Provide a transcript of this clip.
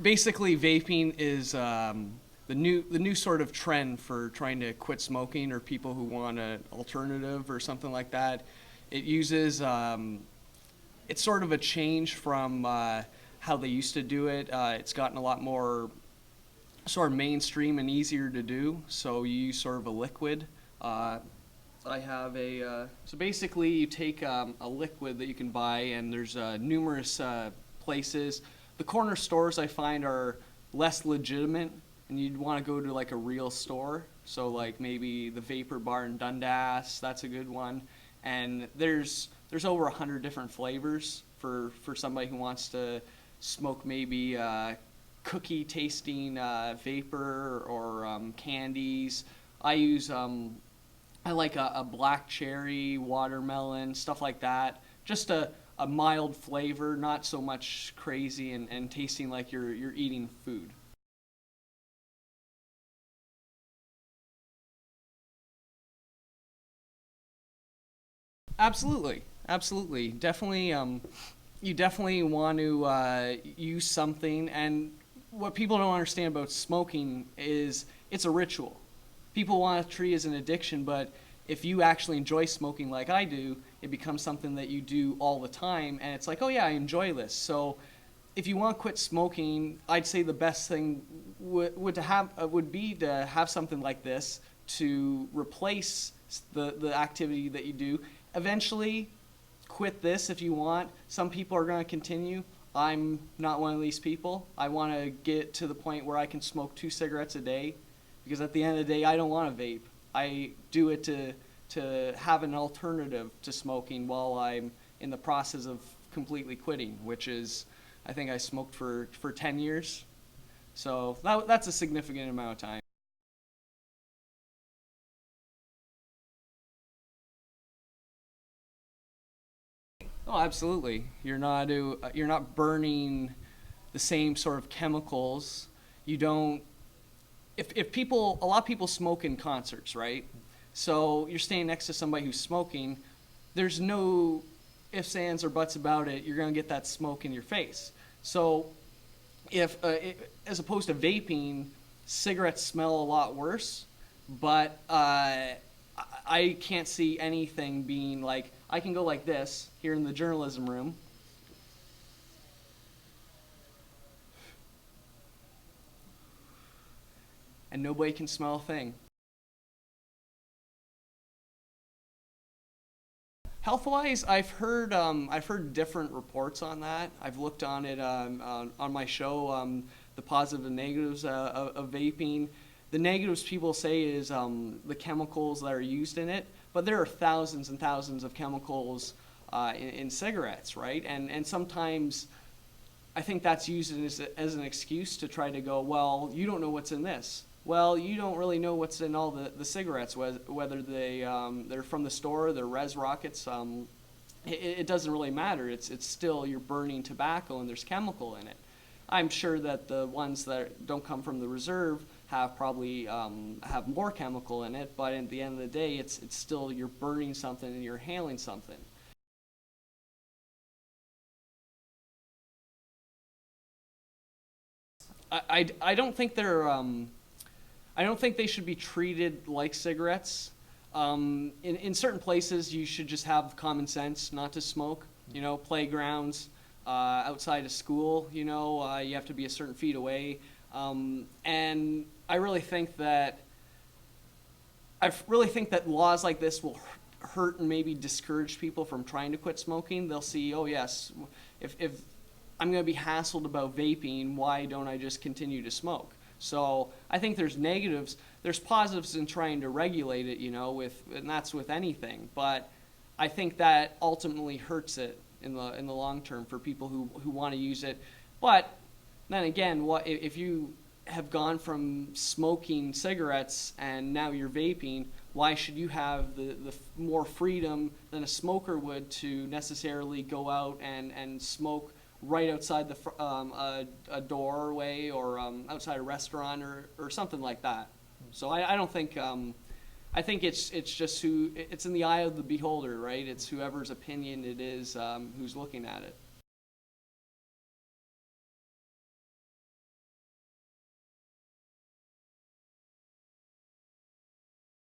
Basically, vaping is the new sort of trend for trying to quit smoking, or people who want an alternative or something like that. It uses it's sort of a change from how they used to do it. It's gotten a lot more sort of mainstream and easier to do. So you use sort of a liquid. Uh, I have so basically you take a liquid that you can buy, and there's numerous places. The corner stores I find are less legitimate, and you'd want to go to like a real store. So like maybe the Vaper Bar in Dundas, that's a good one. And there's over 100 different flavors for somebody who wants to smoke maybe cookie tasting vapor or candies. I use I like a black cherry, watermelon, stuff like that. Just a mild flavor, not so much crazy and tasting like you're eating food. Absolutely, absolutely, definitely. You definitely want to use something, and what people don't understand about smoking is it's a ritual. People want to treat it as an addiction, but if you actually enjoy smoking like I do, it becomes something that you do all the time, and it's like, oh yeah, I enjoy this. So if you want to quit smoking, I'd say the best thing would be to have something like this to replace the activity that you do. Eventually, quit this if you want. Some people are going to continue. I'm not one of these people. I want to get to the point where I can smoke 2 cigarettes a day, because at the end of the day, I don't want to vape. I do it to have an alternative to smoking while I'm in the process of completely quitting, which is, I think I smoked for 10 years. So that's a significant amount of time. Oh, absolutely. You're not burning the same sort of chemicals. You don't. If people, a lot of people smoke in concerts, right? So you're standing next to somebody who's smoking. There's no ifs, ands, or buts about it. You're gonna get that smoke in your face. So if as opposed to vaping, cigarettes smell a lot worse, but I can't see anything being like, I can go like this here in the journalism room, and nobody can smell a thing. Health wise, I've heard different reports on that. I've looked on it on my show, the positive and negatives of vaping. The negatives people say is the chemicals that are used in it, but there are thousands and thousands of chemicals in cigarettes, right? And sometimes I think that's used as an excuse to try to go, well, you don't know what's in this. Well, you don't really know what's in all the cigarettes, whether they're from the store, they're res rockets. It doesn't really matter. It's still, you're burning tobacco and there's chemical in it. I'm sure that the ones that don't come from the reserve have probably have more chemical in it, but at the end of the day, it's still, you're burning something and you're inhaling something. I don't think they're I don't think they should be treated like cigarettes. In certain places, you should just have common sense not to smoke. You know, playgrounds, outside of school. You know, you have to be a certain feet away. And I really think that laws like this will hurt and maybe discourage people from trying to quit smoking. They'll see, oh yes, if I'm going to be hassled about vaping, why don't I just continue to smoke? So I think there's negatives. There's positives in trying to regulate it, you know, and that's with anything. But I think that ultimately hurts it in the long term for people who want to use it. But then again, what if you have gone from smoking cigarettes and now you're vaping? Why should you have the more freedom than a smoker would to necessarily go out and smoke right outside a doorway, or outside a restaurant, or something like that? So I don't think, I think it's just it's in the eye of the beholder, right? It's whoever's opinion it is, who's looking at it.